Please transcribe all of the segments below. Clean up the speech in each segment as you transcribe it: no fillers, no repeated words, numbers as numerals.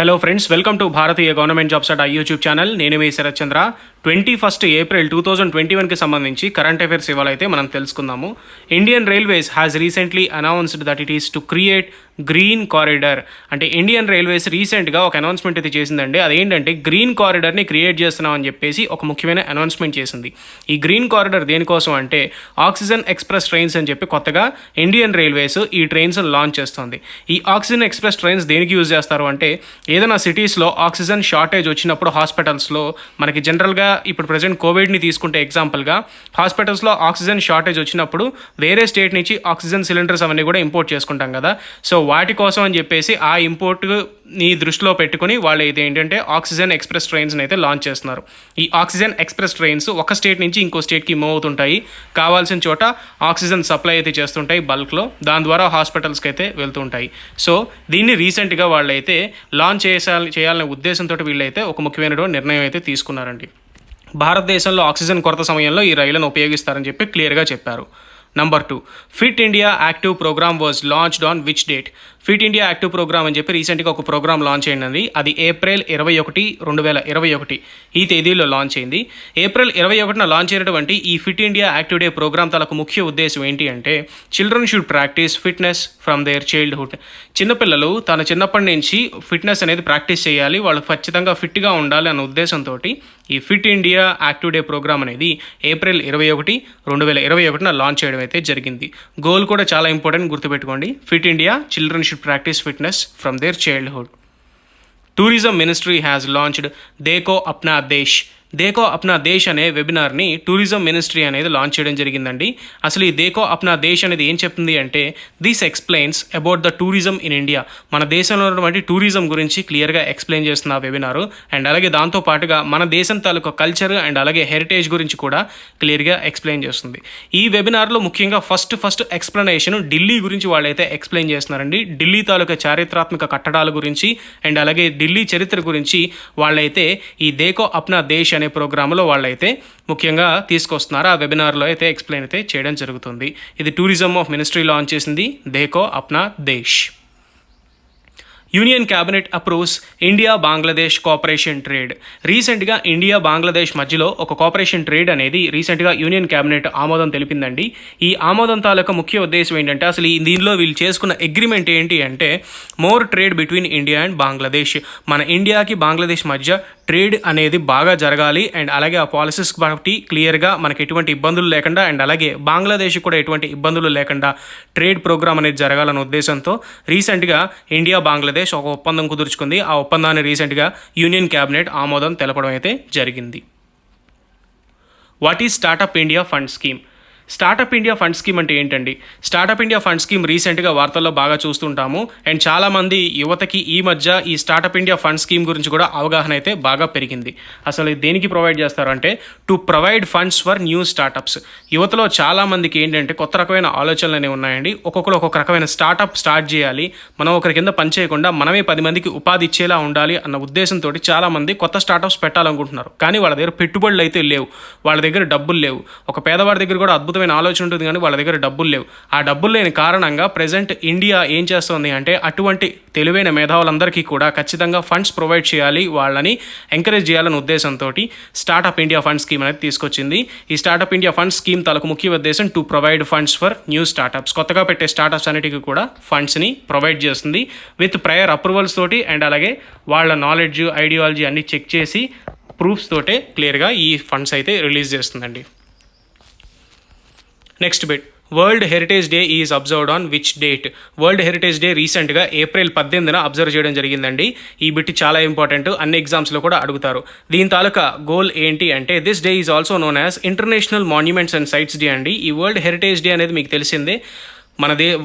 Hello friends, welcome to Bharatiya government jobs at YouTube channel. నేను మీ శరత్ చంద్ర. 21 April 2021కి సంబంధించి current affairs ఇవాళ అయితే మనం తెలుసుకుందాము. Indian railways has recently announced that it is to create green corridor. అంటే Indian railways రీసెంట్గా ఒక అనౌన్స్మెంట్ అయితే చేసిందండి. అదేంటంటే గ్రీన్ కారిడార్ని క్రియేట్ చేస్తున్నాం అని చెప్పేసి ఒక ముఖ్యమైన అనౌన్స్మెంట్ చేసింది. ఈ గ్రీన్ కారిడార్ దేనికోసం అంటే ఆక్సిజన్ ఎక్స్ప్రెస్ ట్రైన్స్ అని చెప్పి కొత్తగా ఇండియన్ రైల్వేస్ ఈ ట్రైన్స్ లాంచ్ చేస్తుంది. ఈ ఆక్సిజన్ ఎక్స్ప్రెస్ ట్రైన్స్ దేనికి యూజ్ చేస్తారు అంటే ఏదైనా సిటీస్లో ఆక్సిజన్ షార్టేజ్ వచ్చినప్పుడు హాస్పిటల్స్లో మనకి జనరల్గా ఇప్పుడు ప్రజెంట్ కోవిడ్ని తీసుకుంటే ఎగ్జాంపుల్గా హాస్పిటల్స్లో ఆక్సిజన్ షార్టేజ్ వచ్చినప్పుడు వేరే స్టేట్ నుంచి ఆక్సిజన్ సిలిండర్స్ అవన్నీ కూడా ఇంపోర్ట్ చేసుకుంటాం కదా. సో వాటి కోసం అని చెప్పేసి ఆ ఇంపోర్ట్ని దృష్టిలో పెట్టుకుని వాళ్ళు అయితే ఏంటంటే ఆక్సిజన్ ఎక్స్ప్రెస్ ట్రైన్స్ని అయితే లాంచ్ చేస్తున్నారు. ఈ ఆక్సిజన్ ఎక్స్ప్రెస్ ట్రైన్స్ ఒక స్టేట్ నుంచి ఇంకో స్టేట్కి మూవ్ అవుతుంటాయి. కావాల్సిన చోట ఆక్సిజన్ సప్లై అయితే చేస్తుంటాయి బల్క్లో. దాని ద్వారా హాస్పిటల్స్కి అయితే వెళ్తుంటాయి. సో దీన్ని రీసెంట్గా వాళ్ళైతే లాంచ్ చేయాలనే ఉద్దేశంతో వీళ్ళైతే ఒక ముఖ్యమైన నిర్ణయం అయితే తీసుకున్నారండి. భారతదేశంలో ఆక్సిజన్ కొరత సమయంలో ఈ రైళ్లను ఉపయోగిస్తారని చెప్పి క్లియర్గా చెప్పారు. Number 2, fit India active programme was launched on which date? Fit India active programme అని చెప్పి రీసెంట్గా ఒక ప్రోగ్రామ్ లాంచ్ అయింది. అది ఏప్రిల్ 21, 2021 ఈ తేదీలో లాంచ్ అయింది. ఏప్రిల్ 21న లాంచ్ అయినటువంటి ఈ fit India active day programme తలకు ముఖ్య ఉద్దేశం ఏంటి అంటే children should practice fitness from their childhood. చిన్నపిల్లలు తన చిన్నప్పటి నుంచి ఫిట్నెస్ అనేది ప్రాక్టీస్ చేయాలి, వాళ్ళు ఖచ్చితంగా ఫిట్గా ఉండాలి అన్న ఉద్దేశంతో ఈ fit India active day programme అనేది ఏప్రిల్ 21, 2021న లాంచ్ చేయడం అయితే జరిగింది. గోల్ కూడా చాలా ఇంపార్టెంట్, గుర్తుపెట్టుకోండి. Fit India, children should practice fitness from their childhood. Tourism ministry has launched Dekho Apna Desh. Dekho Apna Desh అనే వెబినార్ని టూరిజం మినిస్ట్రీ అనేది లాంచ్ చేయడం జరిగిందండి. అసలు ఈ దేకో అప్నా దేశ్ అనేది ఏం చెప్తుంది అంటే this explains about the tourism in India. మన దేశంలో ఉన్నటువంటి టూరిజం గురించి క్లియర్గా ఎక్స్ప్లెయిన్ చేస్తున్న ఆ వెబినారు. అండ్ అలాగే దాంతోపాటుగా మన దేశం తాలూకా కల్చర్ అండ్ అలాగే హెరిటేజ్ గురించి కూడా క్లియర్గా ఎక్స్ప్లెయిన్ చేస్తుంది. ఈ వెబినార్లో ముఖ్యంగా ఫస్ట్ ఎక్స్ప్లెనేషన్ ఢిల్లీ గురించి వాళ్ళైతే ఎక్స్ప్లెయిన్ చేస్తున్నారండి. ఢిల్లీ తాలూకా చారిత్రాత్మక కట్టడాల గురించి అండ్ అలాగే ఢిల్లీ చరిత్ర గురించి వాళ్ళైతే ఈ దేకో అప్నా దేశ్ అనే ప్రోగ్రాంలో వాళ్ళైతే ముఖ్యంగా తీసుకొస్తున్నారు. ఆ వెబినార్లో అయితే ఎక్స్ప్లెయిన్ అయితే చేయడం జరుగుతుంది. ఇది టూరిజం ఆఫ్ మినిస్ట్రీ లాంచ్ చేసింది Dekho Apna Desh. Union cabinet approves India Bangladesh cooperation trade. రీసెంట్గా ఇండియా బంగ్లాదేశ్ మధ్యలో ఒక కోఆపరేషన్ ట్రేడ్ అనేది రీసెంట్గా యూనియన్ క్యాబినెట్ ఆమోదం తెలిపిందండి. ఈ ఆమోదం తాలూకా ముఖ్య ఉద్దేశం ఏంటంటే అసలు దీనిలో వీళ్ళు చేసుకున్న అగ్రిమెంట్ ఏంటి అంటే more trade between India and Bangladesh. మన ఇండియాకి బంగ్లాదేశ్ మధ్య ట్రేడ్ అనేది బాగా జరగాలి అండ్ అలాగే ఆ పాలసీస్ బట్టి క్లియర్గా మనకి ఎటువంటి ఇబ్బందులు లేకుండా అండ్ అలాగే బంగ్లాదేశ్ కూడా ఎటువంటి ఇబ్బందులు లేకుండా ట్రేడ్ ప్రోగ్రామ్ అనేది జరగాలన్న ఉద్దేశంతో రీసెంట్గా ఇండియా బంగ్లాదేశ్ ఒక ఒప్పందం కుదుర్చుకుంది. ఆ ఒప్పందాన్ని రీసెంట్గా యూనియన్ క్యాబినెట్ ఆమోదం తెలపడం అయితే జరిగింది. What is startup India fund scheme? Startup India fund scheme అంటే ఏంటండి? స్టార్టప్ ఇండియా ఫండ్ స్కీమ్ రీసెంట్గా వార్తల్లో బాగా చూస్తుంటాము. అండ్ చాలామంది యువతకి ఈ మధ్య ఈ స్టార్టప్ ఇండియా ఫండ్ స్కీమ్ గురించి కూడా అవగాహన అయితే బాగా పెరిగింది. అసలు దేనికి ప్రొవైడ్ చేస్తారంటే to provide funds for new startups. యువతలో చాలామందికి ఏంటంటే కొత్త రకమైన ఆలోచనలు అనేవి ఉన్నాయండి. ఒక్కొక్కరు ఒక్కొక్క రకమైన స్టార్టప్ స్టార్ట్ చేయాలి, మనం ఒకరి కింద పని చేయకుండా మనమే 10 మందికి ఉపాధి ఇచ్చేలా ఉండాలి అన్న ఉద్దేశంతో చాలామంది కొత్త స్టార్టప్స్ పెట్టాలనుకుంటున్నారు. కానీ వాళ్ళ దగ్గర పెట్టుబడులు అయితే లేవు, వాళ్ళ దగ్గర డబ్బులు లేవు. ఒక పేదవాడి దగ్గర కూడా అద్భుతమైన ఆలోచన ఉంటుంది కానీ వాళ్ళ దగ్గర డబ్బులు లేవు. ఆ డబ్బులు లేని కారణంగా ప్రజెంట్ ఇండియా ఏం చేస్తుంది అంటే అటువంటి తెలివైన మేధావులందరికీ కూడా ఖచ్చితంగా ఫండ్స్ ప్రొవైడ్ చేయాలి, వాళ్ళని ఎంకరేజ్ చేయాలనే ఉద్దేశంతో స్టార్టప్ ఇండియా ఫండ్ స్కీమ్ అనేది తీసుకొచ్చింది. ఈ స్టార్టప్ ఇండియా ఫండ్ స్కీమ్ తలకు ముఖ్య ఉద్దేశం to provide funds for new startups. కొత్తగా పెట్టే స్టార్టప్స్ అన్నిటికీ కూడా ఫండ్స్ని ప్రొవైడ్ చేస్తుంది విత్ ప్రయర్ అప్రూవల్స్ తోటి అండ్ అలాగే వాళ్ళ నాలెడ్జ్ ఐడియాలజీ అన్ని చెక్ చేసి ప్రూఫ్స్ తోటే క్లియర్గా ఈ ఫండ్స్ అయితే రిలీజ్ చేస్తుందండి. Next bit, world heritage day is observed on which date? World heritage day రీసెంట్గా ఏప్రిల్ 18న అబ్జర్వ్ చేయడం జరిగిందండి. ఈ బిట్ చాలా ఇంపార్టెంట్, అన్ని ఎగ్జామ్స్లో కూడా అడుగుతారు. దీని తాలూకా గోల్ ఏంటి అంటే this day is also known as international monuments and sites day అండి. ఈ వరల్డ్ హెరిటేజ్ డే అనేది మీకు తెలిసిందే.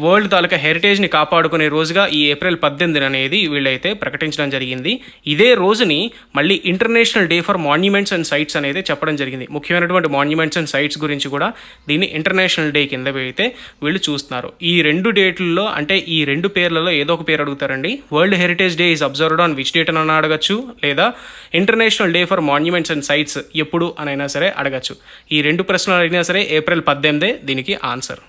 వరల్డ్ తాలూకా హెరిటేజ్ని కాపాడుకునే రోజుగా ఈ ఏప్రిల్ 18 అనేది వీళ్ళైతే ప్రకటించడం జరిగింది. ఇదే రోజుని మళ్ళీ international day for monuments and sites అనేది చెప్పడం జరిగింది. ముఖ్యమైనటువంటి మాన్యుమెంట్స్ అండ్ సైట్స్ గురించి కూడా దీన్ని ఇంటర్నేషనల్ డే కింద అయితే వీళ్ళు చూస్తున్నారు. ఈ 2 డేట్లలో అంటే ఈ 2 పేర్లలో ఏదో ఒక పేరు అడుగుతారండి. World heritage day is observed on which date అని అడగచ్చు, లేదా international day for monuments and sites ఎప్పుడు అనైనా సరే అడగచ్చు. ఈ 2 ప్రశ్నలు అడిగినా సరే ఏప్రిల్ 18 దీనికి answer.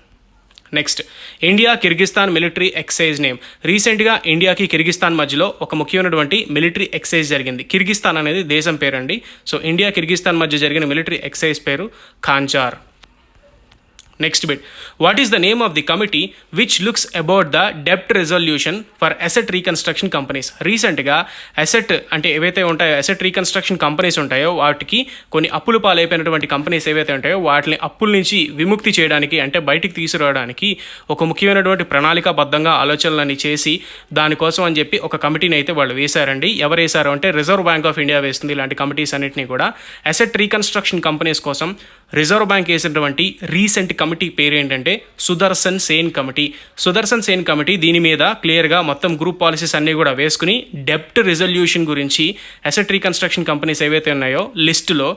Next, India Kyrgyzstan military exercise name. రీసెంట్గా ఇండియాకి కిర్గిస్తాన్ మధ్యలో ఒక ముఖ్యమైనటువంటి మిలిటరీ ఎక్సైజ్ జరిగింది. కిర్గిస్తాన్ అనేది దేశం పేరండి. సో ఇండియా కిర్గిస్తాన్ మధ్య జరిగిన మిలిటరీ ఎక్సైజ్ పేరు Khanjar. Next bit, what is the name of the committee which looks about the డెప్ట్ resolution for asset reconstruction companies. రీసెంట్గా అసెట్ అంటే ఏవైతే ఉంటాయో అసెట్ రీకన్స్ట్రక్షన్ కంపెనీస్ ఉంటాయో వాటికి కొన్ని అప్పులు పాలైపోయినటువంటి కంపెనీస్ ఏవైతే ఉంటాయో వాటిని అప్పుల నుంచి విముక్తి చేయడానికి అంటే బయటికి తీసుకురావడానికి ఒక ముఖ్యమైనటువంటి ప్రణాళికాబద్ధంగా ఆలోచనలని చేసి దానికోసం అని చెప్పి ఒక కమిటీని అయితే వాళ్ళు వేశారండి. ఎవరు వేశారు అంటే రిజర్వ్ బ్యాంక్ ఆఫ్ ఇండియా వేస్తుంది ఇలాంటి కమిటీస్ అన్నింటినీ కూడా. అసెట్ రీకన్స్ట్రక్షన్ కంపెనీస్ కోసం రిజర్వ్ బ్యాంక్ వేసినటువంటి రీసెంట్ కమిటీ పేరు ఏంటంటే సుదర్శన్ సేన్ కమిటీ. సుదర్శన్ సేన్ కమిటీ దీని మీద క్లియర్గా మొత్తం గ్రూప్ పాలసీస్ అన్నీ కూడా వేసుకుని డెప్ట్ రిజల్యూషన్ గురించి అసెట్ రీకన్స్ట్రక్షన్ కంపెనీస్ ఏవైతే ఉన్నాయో లిస్టులో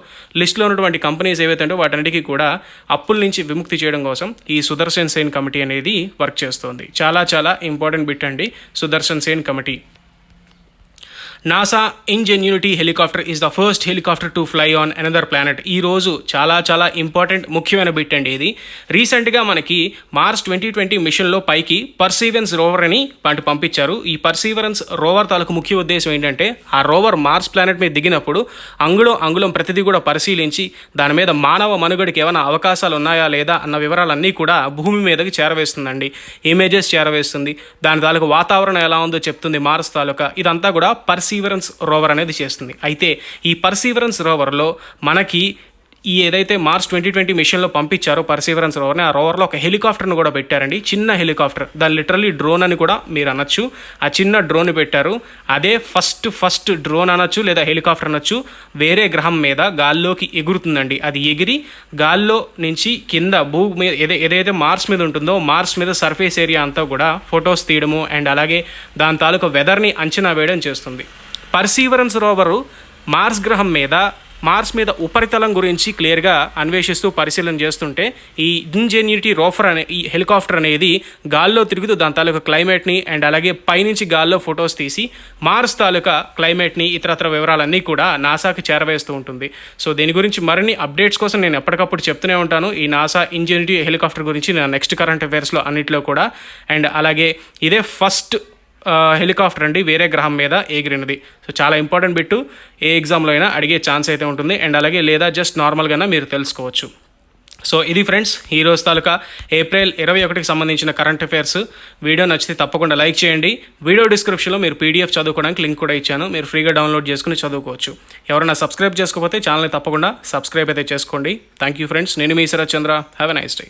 ఉన్నటువంటి కంపెనీస్ ఏవైతే ఉన్నాయో వాటన్నిటికీ కూడా అప్పుల నుంచి విముక్తి చేయడం కోసం ఈ సుదర్శన్ సేన్ కమిటీ అనేది వర్క్ చేస్తుంది. చాలా చాలా ఇంపార్టెంట్ బిట్ అండి Sudarshan Sen committee. NASA ingenuity helicopter is the first helicopter to fly on another planet. ఈరోజు చాలా చాలా ఇంపార్టెంట్ ముఖ్యమైన బిట్ అండి ఇది. రీసెంట్గా మనకి మార్స్ 2020 మిషన్లో పైకి పర్సీవరెన్స్ రోవర్ అని పంపించారు. ఈ పర్సీవరెన్స్ రోవర్ తాలూకు ముఖ్య ఉద్దేశం ఏంటంటే ఆ రోవర్ మార్స్ ప్లానెట్ మీద దిగినప్పుడు అంగుళం ప్రతిదీ కూడా పరిశీలించి దాని మీద మానవ మనుగడికి ఏమైనా అవకాశాలు ఉన్నాయా లేదా అన్న వివరాలన్నీ కూడా భూమి మీదకి చేరవేస్తుందండి. ఇమేజెస్ చేరవేస్తుంది, దాని తాలూకు వాతావరణం ఎలా ఉందో చెప్తుంది మార్స్ తాలూకా. ఇదంతా కూడా పర్సీవరెన్స్ రోవర్ అనేది చేస్తుంది. అయితే ఈ పర్సీవరెన్స్ రోవర్లో మనకి ఈ ఏదైతే మార్స్ 2020 మిషన్లో పంపించారో పర్సీవరెన్స్ రోవర్ని, ఆ రోవర్లో ఒక హెలికాప్టర్ను కూడా పెట్టారండి. చిన్న హెలికాప్టర్, దాని లిటరల్లీ డ్రోన్ అని కూడా మీరు అనొచ్చు. ఆ చిన్న డ్రోన్ పెట్టారు. అదే ఫస్ట్ డ్రోన్ అనొచ్చు లేదా హెలికాప్టర్ అనొచ్చు. వేరే గ్రహం మీద గాల్లోకి ఎగురుతుందండి. అది ఎగిరి గాల్లో నుంచి కింద భూమి మీద ఏదైతే మార్స్ మీద ఉంటుందో మార్స్ మీద సర్ఫేస్ ఏరియా అంతా కూడా ఫొటోస్ తీయడము అండ్ అలాగే దాని తాలూకు వెదర్ని అంచనా వేయడం చేస్తుంది. పర్సీవరెన్స్ రోవరు మార్స్ మీద ఉపరితలం గురించి క్లియర్గా అన్వేషిస్తూ పరిశీలన చేస్తుంటే ఈ ఇంజెన్యూనిటీ రోవర్ ఈ హెలికాప్టర్ అనేది గాల్లో తిరుగుతూ దాని తాలూకా క్లైమేట్ని అండ్ అలాగే పైనుంచి గాల్లో ఫొటోస్ తీసి మార్స్ తాలూకా క్లైమేట్ని ఇతరత్ర వివరాలన్నీ కూడా నాసాకి చేరవేస్తూ ఉంటుంది. సో దీని గురించి మరిన్ని అప్డేట్స్ కోసం నేను ఎప్పటికప్పుడు చెప్తూనే ఉంటాను. ఈ నాసా ఇంజెన్యూనిటీ హెలికాప్టర్ గురించి నా నెక్స్ట్ కరెంట్ అఫైర్స్లో అన్నింటిలో కూడా. అండ్ అలాగే ఇదే ఫస్ట్ హెలికాప్టర్ అండి వేరే గ్రహం మీద ఎగిరినది. సో చాలా ఇంపార్టెంట్ బిట్టు, ఏ ఎగ్జామ్లో అయినా అడిగే ఛాన్స్ అయితే ఉంటుంది అండ్ అలాగే లేదా జస్ట్ నార్మల్గానే మీరు తెలుసుకోవచ్చు. సో ఇది ఫ్రెండ్స్ ఈరోజు తాలూకా ఏప్రిల్ 21కి సంబంధించిన కరెంట్ అఫైర్స్. వీడియో నచ్చితే తప్పకుండా లైక్ చేయండి. వీడియో డిస్క్రిప్షన్లో మీరు పీడిఎఫ్ చదువుకోవడానికి లింక్ కూడా ఇచ్చాను, మీరు ఫ్రీగా డౌన్లోడ్ చేసుకుని చదువుకోవచ్చు. ఎవరైనా సబ్స్క్రైబ్ చేసుకోకపోతే ఛానల్ని తప్పకుండా సబ్స్క్రైబ్ అయితే చేసుకోండి. థ్యాంక్ యూ ఫ్రెండ్స్, నేను మీ Sarath Chandra. Have a nice day.